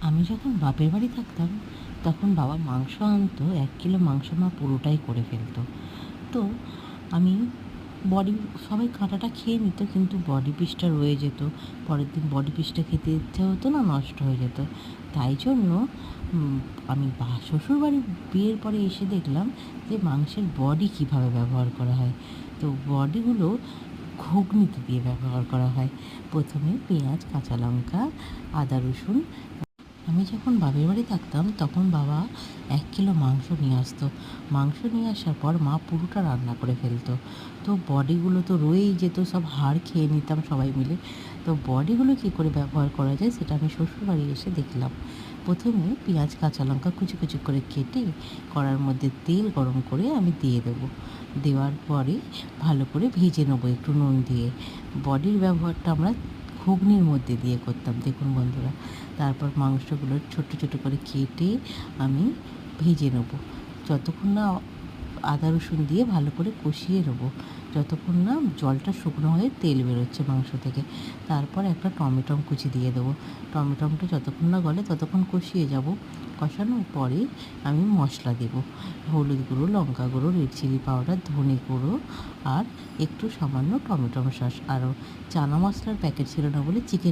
আমি যখন বাপের বাড়ি থাকতাম তখন বাবা মাংস আনতো, 1 কিলো মাংস মা পুরোটাই করে ফেলতো। তো আমি বডি সবাই কাঁটাটা খেয়ে নিত, কিন্তু বডি পিসটা রয়ে যেত। পরের দিন বডি পিসটা খেতে ইচ্ছে হতো না, নষ্ট হয়ে যেত। তাই জন্য আমি শ্বশুরবাড়ি বিয়ের পরে এসে দেখলাম যে মাংসের বডি কীভাবে ব্যবহার করা হয়। তো বডিগুলো ঘুগনিতে দিয়ে ব্যবহার করা হয়। প্রথমে পেঁয়াজ, কাঁচা লঙ্কা, আদা রসুন। আমি যখন বাপের বাড়ি থাকতাম তখন বাবা 1 কিলো মাংস নিয়ে আসতো। মাংস নিয়ে আসার পর মা পুরোটা রান্না করে ফেলতো। তো বডিগুলো তো রয়েই যেত, সব হাড় খেয়ে নিতাম সবাই মিলে। তো বডিগুলো কী করে ব্যবহার করা যায় সেটা আমি শ্বশুরবাড়ি এসে দেখলাম। প্রথমে পেঁয়াজ, কাঁচা লঙ্কা কুচি কুচি করে কেটে কড়ার মধ্যে তেল গরম করে আমি দিয়ে দেবো। দেওয়ার পরে ভালো করে ভেজে নেবো একটু নুন দিয়ে। বডির ব্যবহারটা আমরা ঘুগনির মধ্যে দিয়ে করতাম, দেখুন বন্ধুরা। তারপর মাংসগুলো ছোটো ছোটো করে কেটে আমি ভেজে নেবো, যতক্ষণ না আদা রসুন দিয়ে ভালো করে কষিয়ে নেবো, যতক্ষণ না জলটা শুকনো হয়ে তেল বেরোচ্ছে মাংস থেকে। তারপর একটা টমেটো কুচি দিয়ে দেবো। টমেটোটা যতক্ষণ না গলে ততক্ষণ কষিয়ে যাব। কষানোর পরে আমি মশলা দেবো, হলুদ গুঁড়ো, লঙ্কা গুঁড়ো, রেড চিলি পাউডার, ধনে গুঁড়ো আর একটু সামান্য টমেটো সস। আরও চানা মশলার প্যাকেট ছিল না বলে চিকেন